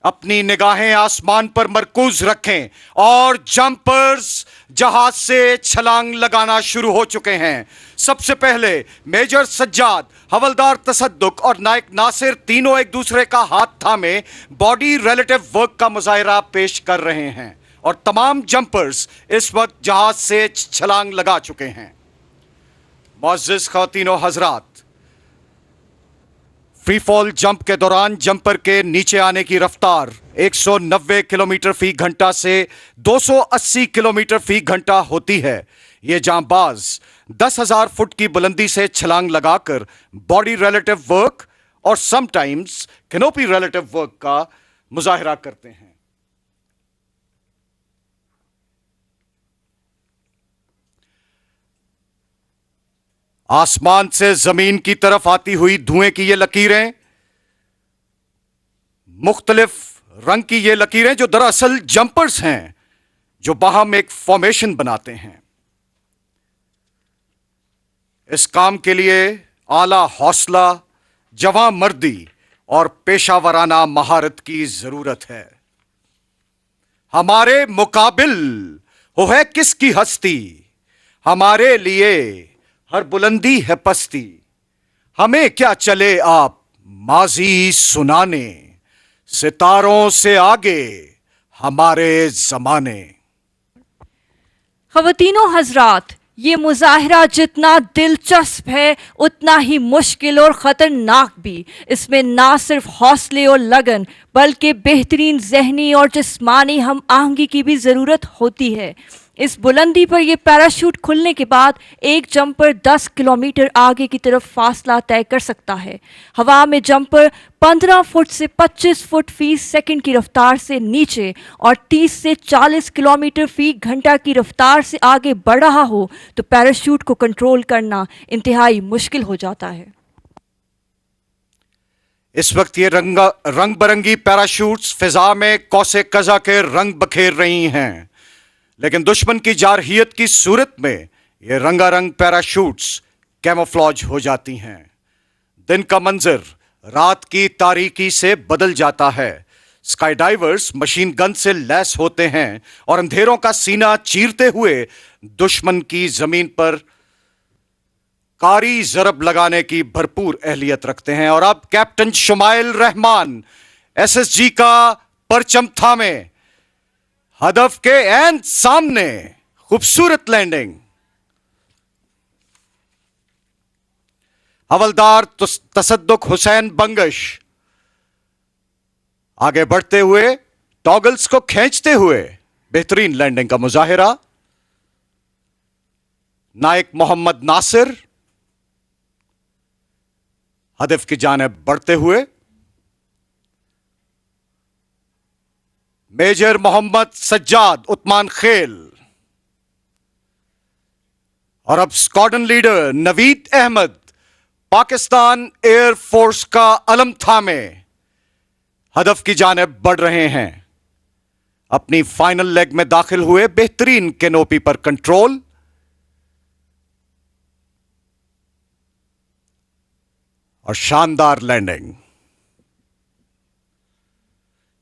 अपनी निगाहें आसमान पर मरकूज रखें और जंपर्स जहाज से छलांग लगाना शुरू हो चुके हैं। सबसे पहले मेजर सज्जाद, हवलदार तसद्दुक और नायक नासिर तीनों एक दूसरे का हाथ थामे बॉडी रिलेटिव वर्क का मुजाहिरा पेश कर रहे हैं और तमाम जंपर्स इस वक्त जहाज से छलांग लगा चुके हैं। मुअज़्ज़िज़ ख़वातीनो हज़रात, फ्री फॉल जंप के दौरान जंपर के नीचे आने की रफ्तार 190 किलोमीटर फी घंटा से 280 किलोमीटर फी घंटा होती है। ये जांबाज 10,000 फुट की बुलंदी से छलांग लगाकर बॉडी रिलेटिव वर्क और समटाइम्स कैनोपी रिलेटिव वर्क का मुजाहिरा करते हैं। आसमान से जमीन की तरफ आती हुई धुएं की ये लकीरें, मुख्तलिफ रंग की ये लकीरें जो दरअसल जंपर्स हैं जो बाहम एक फॉर्मेशन बनाते हैं। इस काम के लिए आला हौसला, जवां मर्दी और पेशावराना महारत की जरूरत है। हमारे मुकाबिल हो है किसकी हस्ती, हमारे लिए हर बुलंदी है पस्ती। हमें क्या चले आप माजी सुनाने, सितारों से आगे हमारे जमाने। ख़वातीनो हज़रात, ये मुज़ाहिरा जितना दिलचस्प है उतना ही मुश्किल और ख़तरनाक भी। इसमें ना सिर्फ हौसले और लगन बल्कि बेहतरीन ज़हनी और जिस्मानी हम आहंगी की भी ज़रूरत होती है। इस बुलंदी पर यह पैराशूट खुलने के बाद एक जंपर 10 किलोमीटर आगे की तरफ फासला तय कर सकता है। हवा में जंपर 15 फुट से 25 फुट फी सेकंड की रफ्तार से नीचे और 30 से 40 किलोमीटर फी घंटा की रफ्तार से आगे बढ़ रहा हो तो पैराशूट को कंट्रोल करना इंतहाई मुश्किल हो जाता है। इस वक्त ये रंग बरंगी पैराशूट्स फिजा में कौसे कजा के रंग बखेर रही हैं, लेकिन दुश्मन की जारहियत की सूरत में ये रंगारंग पैराशूट्स कैमोफ्लॉज हो जाती हैं। दिन का मंजर रात की तारीकी से बदल जाता है। स्काई डाइवर्स मशीन गन से लैस होते हैं और अंधेरों का सीना चीरते हुए दुश्मन की जमीन पर कारी जरब लगाने की भरपूर अहलियत रखते हैं। और अब कैप्टन शुमाइल रहमान एसएसजी का परचम थामे हदफ के एन सामने खूबसूरत लैंडिंग। हवलदार तसद्दुक हुसैन बंगश आगे बढ़ते हुए टॉगल्स को खींचते हुए बेहतरीन लैंडिंग का मुजाहिरा। नायक मोहम्मद नासिर हदफ की जानिब बढ़ते हुए। मेजर मोहम्मद सज्जाद उस्मान खेल और अब squadron leader Naveed Ahmed Pakistan air force का अलम थामे हदफ की जानिब बढ़ रहे हैं। अपनी फाइनल लेग में दाखिल हुए बेहतरीन कैनोपी पर कंट्रोल और शानदार landing.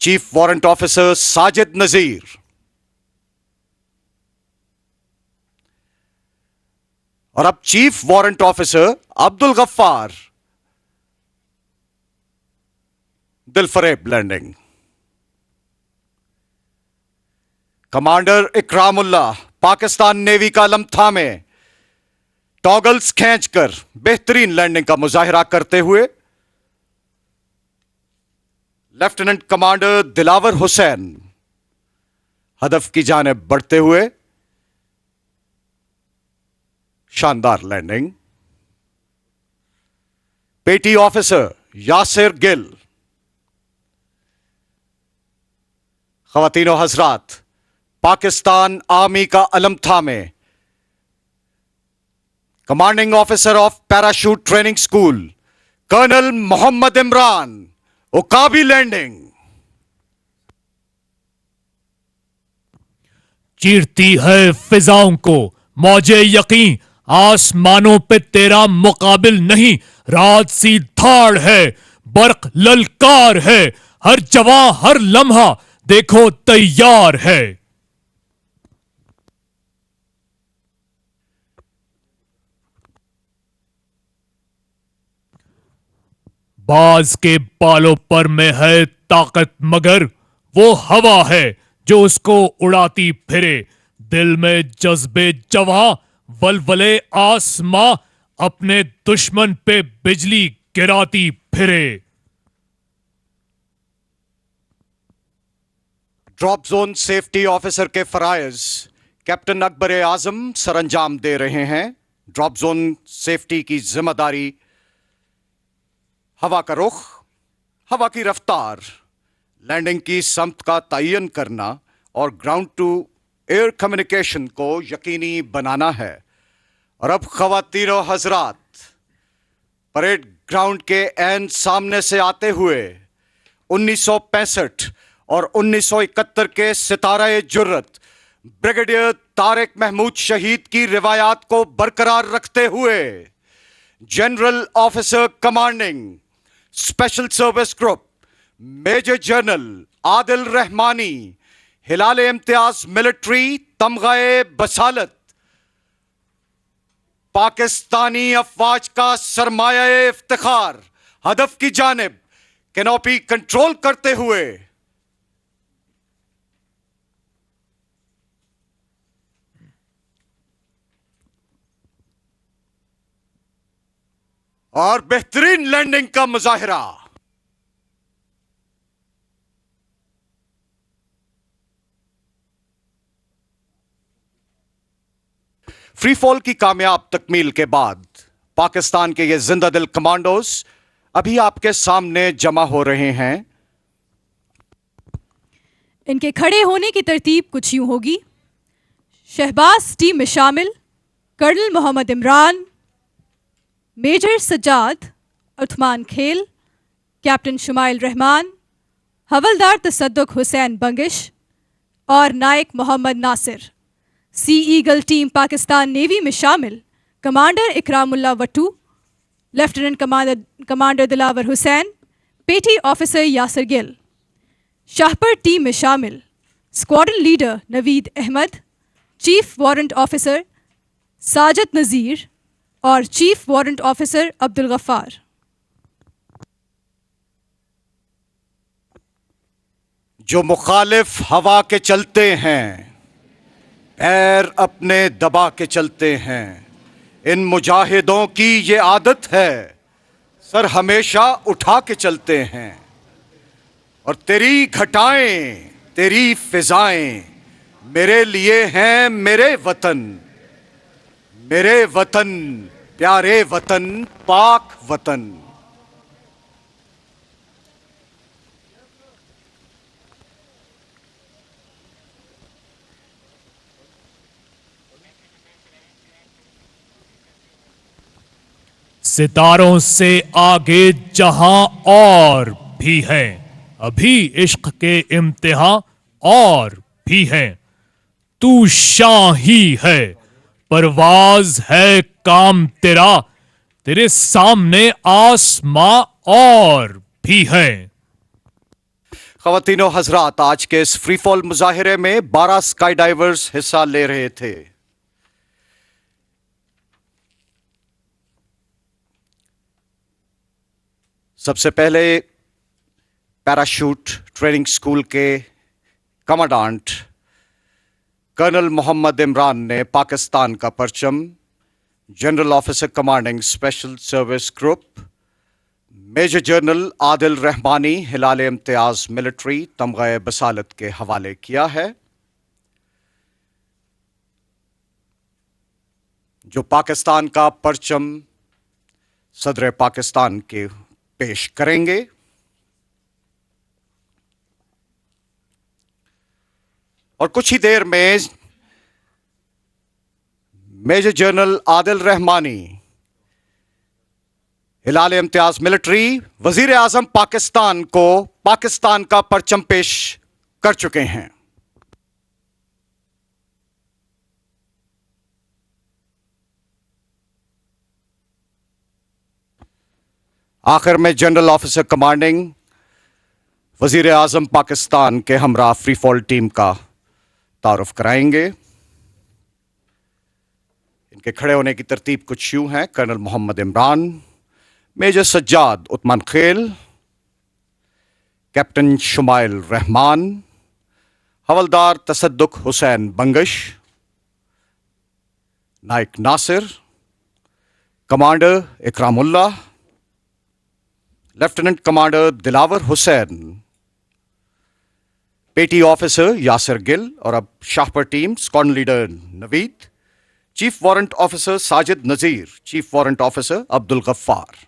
Chief warrant officer Sajid Nazir और अब chief warrant officer Abdul Gaffar दिलफरेब landing. Commander Ikramullah Pakistan navy का अलम थामे टॉगल्स खींचकर बेहतरीन लैंडिंग का मुजाहिरा करते हुए। लेफ्टिनेंट कमांडर दिलावर हुसैन हदफ की जानिब बढ़ते हुए शानदार लैंडिंग। पेटी ऑफिसर यासिर गिल। ख़वातीनो हज़रात, पाकिस्तान आर्मी का अलम थामे commanding officer of parachute training school colonel Mohammad Imran उकाबी लैंडिंग। चीरती है फिजाओं को मौजे यकीन, आसमानों पे तेरा मुकाबिल नहीं। रात सी धाड़ है, बर्क ललकार है, हर जवां हर लम्हा देखो तैयार है। बाज के बालों पर में है ताकत, मगर वो हवा है जो उसको उड़ाती फिरे। दिल में जज्बे जवां, वलवले आसमां, अपने दुश्मन पे बिजली गिराती फिरे। ड्रॉप जोन सेफ्टी ऑफिसर के फराइज कैप्टन अकबर आजम सरंजाम दे रहे हैं। ड्रॉप जोन सेफ्टी की जिम्मेदारी हवा का रुख, हवा की रफ्तार, लैंडिंग की समत का तयन करना और ग्राउंड टू एयर कम्युनिकेशन को यकीनी बनाना है। और अब ख़वातीन और हजरात, परेड ग्राउंड के ऐन सामने से आते हुए 1965 और 1971 के सितारे जुर्रत ब्रिगेडियर तारिक महमूद शहीद की रिवायात को बरकरार रखते हुए general officer commanding special service group major general Adil Rahmani Hilal Imtiaz military तमगाए बसालत पाकिस्तानी अफवाज का सरमाया इफ्तिखार हदफ की जानिब कैनोपी कंट्रोल करते हुए और बेहतरीन लैंडिंग का मुजाहिरा। फ्री फॉल की कामयाब तकमील के बाद पाकिस्तान के ये जिंदा दिल कमांडोज अभी आपके सामने जमा हो रहे हैं। इनके खड़े होने की तरतीब कुछ यूं होगी। शहबाज टीम में शामिल colonel Mohammad Imran, major Sajjad Usman Khel, captain Shumail Rahman, havaldar Tasadduq Hussain Bangash और Naik Mohammad Nasir. Sea eagle team Pakistan navy में शामिल commander Ikramullah Wattoo, lieutenant commander Dilawar Hussain, petty officer Yasir Gill. Shahpar team में शामिल squadron leader Naveed Ahmed, chief warrant officer Sajid Nazir और chief warrant officer Abdul Gaffar. जो मुखालिफ हवा के चलते हैं, पैर अपने दबा के चलते हैं, इन मुजाहिदों की ये आदत है, सर हमेशा उठा के चलते हैं। और तेरी घटाएं तेरी फिजाएं मेरे लिए हैं मेरे वतन, मेरे वतन प्यारे वतन पाक वतन। सितारों से आगे जहां और भी है, अभी इश्क के इम्तिहान और भी हैं। तू शाही है, परवाज है काम तेरा, तेरे सामने आसमां और भी है। ख़वातीनो हजरात, आज के इस फ्री फॉल मुजाहिरे में 12 स्काई डाइवर्स हिस्सा ले रहे थे। सबसे पहले पैराशूट ट्रेनिंग स्कूल के कमांडेंट कर्नल मोहम्मद इमरान ने पाकिस्तान का परचम general officer commanding special service group major general Adil Rahmani Hilal Imtiaz military तमगाए बसालत के हवाले किया है, जो पाकिस्तान का परचम सदर पाकिस्तान के पेश करेंगे। और कुछ ही देर में major general Adil Rahmani Hilal Imtiaz military वजीर आजम पाकिस्तान को पाकिस्तान का परचम पेश कर चुके हैं। आखिर में जनरल ऑफिसर कमांडिंग वजीर आजम पाकिस्तान के हमरा फ्री फॉल टीम का तारुफ कराएंगे। इनके खड़े होने की तरतीब कुछ यूं है: colonel Mohammad Imran, major Sajjad Usman Khel, captain Shumail Rahman, havaldar Tasadduq Hussain Bangash, Naik Nasir, commander Ikramullah, lieutenant commander Dilawar Hussain, petty officer Yasir Gill और अब Shahpar team squadron leader Naveed, chief warrant officer Sajid Nazir, chief warrant officer Abdul Gaffar.